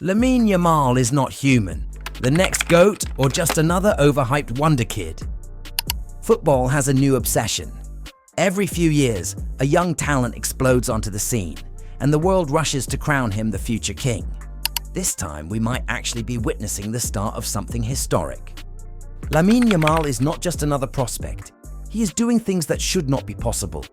Lamine Yamal is not human, the next GOAT, or just another overhyped wonder kid. Football has a new obsession. Every few years, a young talent explodes onto the scene, and the world rushes to crown him the future king. This time, we might actually be witnessing the start of something historic. Lamine Yamal is not just another prospect. He is doing things that should not be possible.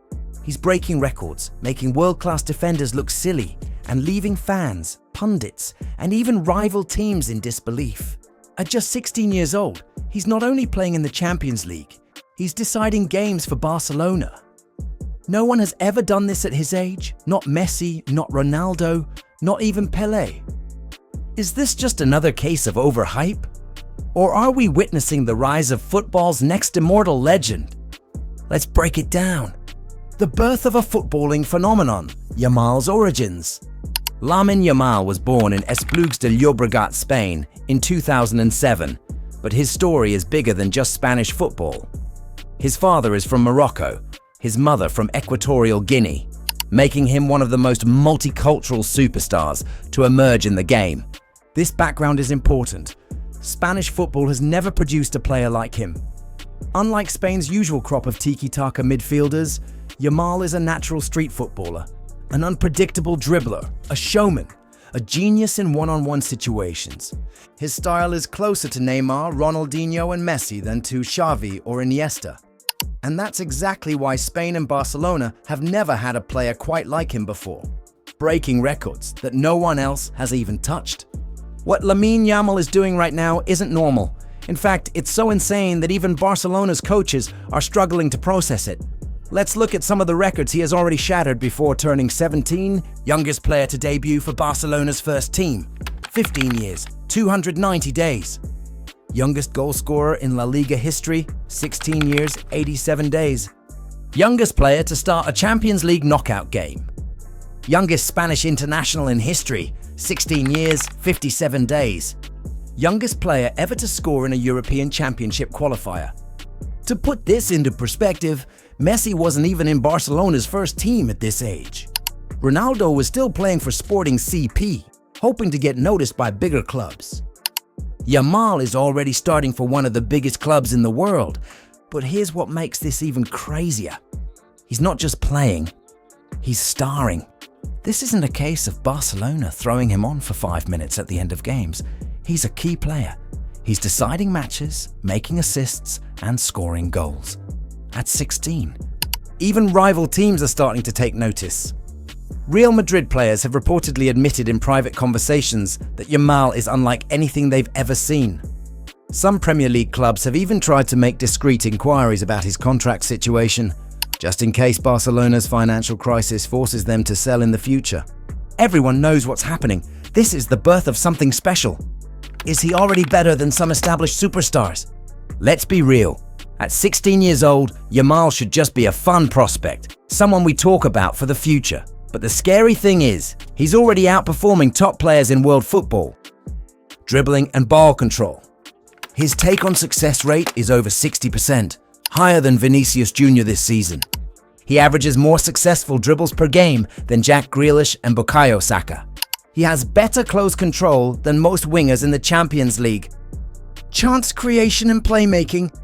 He's breaking records, making world-class defenders look silly, and leaving fans, pundits, and even rival teams in disbelief. At just 16 years old, he's not only playing in the Champions League, he's deciding games for Barcelona. No one has ever done this at his age, not Messi, not Ronaldo, not even Pelé. Is this just another case of overhype? Or are we witnessing the rise of football's next immortal legend? Let's break it down. The birth of a footballing phenomenon, Yamal's origins. Lamine Yamal was born in Esplugues de Llobregat, Spain in 2007, but his story is bigger than just Spanish football. His father is from Morocco, his mother from Equatorial Guinea, making him one of the most multicultural superstars to emerge in the game. This background is important. Spanish football has never produced a player like him. Unlike Spain's usual crop of tiki-taka midfielders, Yamal is a natural street footballer, an unpredictable dribbler, a showman, a genius in one-on-one situations. His style is closer to Neymar, Ronaldinho, and Messi than to Xavi or Iniesta. And that's exactly why Spain and Barcelona have never had a player quite like him before, breaking records that no one else has even touched. What Lamine Yamal is doing right now isn't normal. In fact, it's so insane that even Barcelona's coaches are struggling to process it. Let's look at some of the records he has already shattered before turning 17, youngest player to debut for Barcelona's first team, 15 years, 290 days. Youngest goal scorer in La Liga history, 16 years, 87 days. Youngest player to start a Champions League knockout game. Youngest Spanish international in history, 16 years, 57 days. Youngest player ever to score in a European Championship qualifier. To put this into perspective, Messi wasn't even in Barcelona's first team at this age. Ronaldo was still playing for Sporting CP, hoping to get noticed by bigger clubs. Yamal is already starting for one of the biggest clubs in the world, but here's what makes this even crazier. He's not just playing, he's starring. This isn't a case of Barcelona throwing him on for 5 minutes at the end of games. He's a key player. He's deciding matches, making assists, and scoring goals. At 16. Even rival teams are starting to take notice. Real Madrid players have reportedly admitted in private conversations that Yamal is unlike anything they've ever seen. Some Premier League clubs have even tried to make discreet inquiries about his contract situation, just in case Barcelona's financial crisis forces them to sell in the future. Everyone knows what's happening. This is the birth of something special. Is he already better than some established superstars? Let's be real. At 16 years old, Yamal should just be a fun prospect, someone we talk about for the future. But the scary thing is, he's already outperforming top players in world football. Dribbling and ball control. His take-on success rate is over 60%, higher than Vinicius Jr. this season. He averages more successful dribbles per game than Jack Grealish and Bukayo Saka. He has better close control than most wingers in the Champions League. Chance creation and playmaking.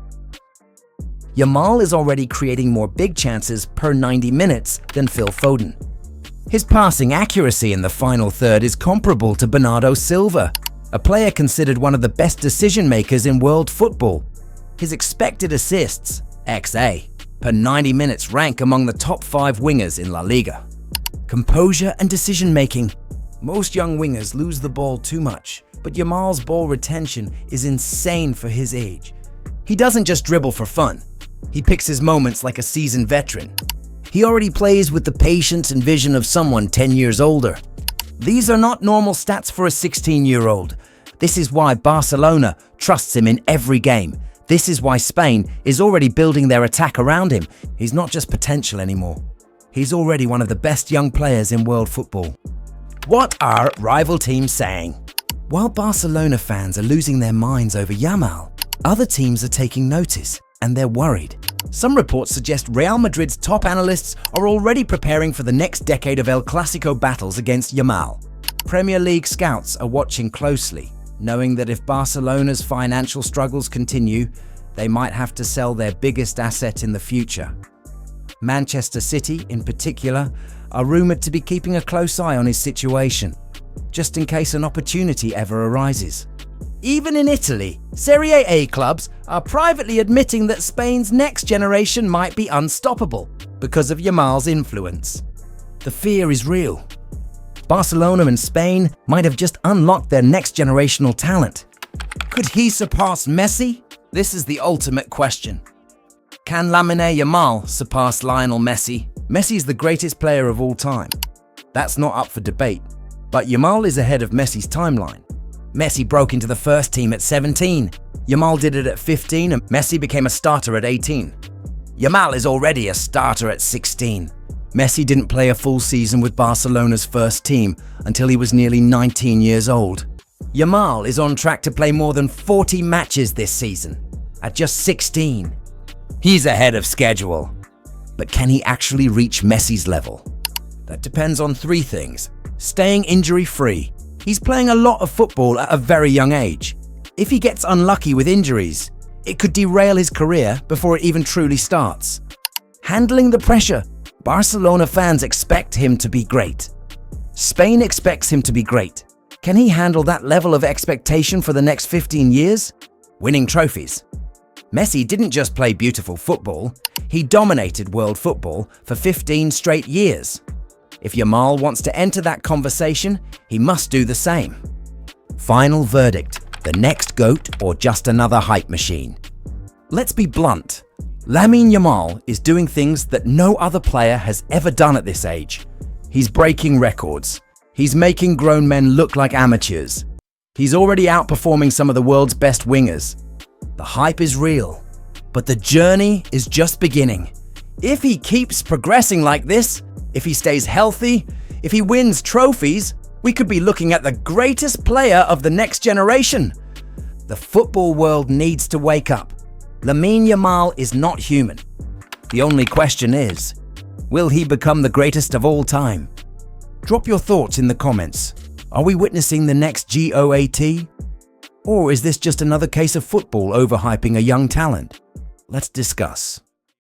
Yamal is already creating more big chances per 90 minutes than Phil Foden. His passing accuracy in the final third is comparable to Bernardo Silva, a player considered one of the best decision makers in world football. His expected assists, XA, per 90 minutes rank among the top 5 wingers in La Liga. Composure and decision making. Most young wingers lose the ball too much, but Yamal's ball retention is insane for his age. He doesn't just dribble for fun. He picks his moments like a seasoned veteran. He already plays with the patience and vision of someone 10 years older. These are not normal stats for a 16-year-old. This is why Barcelona trusts him in every game. This is why Spain is already building their attack around him. He's not just potential anymore. He's already one of the best young players in world football. What are rival teams saying? While Barcelona fans are losing their minds over Yamal, other teams are taking notice and they're worried. Some reports suggest Real Madrid's top analysts are already preparing for the next decade of El Clasico battles against Yamal. Premier League scouts are watching closely, knowing that if Barcelona's financial struggles continue, they might have to sell their biggest asset in the future. Manchester City, in particular, are rumoured to be keeping a close eye on his situation, just in case an opportunity ever arises. Even in Italy, Serie A clubs are privately admitting that Spain's next generation might be unstoppable because of Yamal's influence. The fear is real. Barcelona and Spain might have just unlocked their next generational talent. Could he surpass Messi? This is the ultimate question. Can Lamine Yamal surpass Lionel Messi? Messi is the greatest player of all time. That's not up for debate, but Yamal is ahead of Messi's timeline. Messi broke into the first team at 17. Yamal did it at 15 and Messi became a starter at 18. Yamal is already a starter at 16. Messi didn't play a full season with Barcelona's first team until he was nearly 19 years old. Yamal is on track to play more than 40 matches this season, at just 16. He's ahead of schedule. But can he actually reach Messi's level? That depends on three things. Staying injury-free. He's playing a lot of football at a very young age. If he gets unlucky with injuries, it could derail his career before it even truly starts. Handling the pressure. Barcelona fans expect him to be great. Spain expects him to be great. Can he handle that level of expectation for the next 15 years? Winning trophies. Messi didn't just play beautiful football, he dominated world football for 15 straight years. If Yamal wants to enter that conversation, he must do the same. Final verdict, the next GOAT or just another hype machine? Let's be blunt. Lamine Yamal is doing things that no other player has ever done at this age. He's breaking records. He's making grown men look like amateurs. He's already outperforming some of the world's best wingers. The hype is real, but the journey is just beginning. If he keeps progressing like this, if he stays healthy, if he wins trophies, we could be looking at the greatest player of the next generation. The football world needs to wake up. Lamine Yamal is not human. The only question is, will he become the greatest of all time? Drop your thoughts in the comments. Are we witnessing the next GOAT? Or is this just another case of football overhyping a young talent? Let's discuss.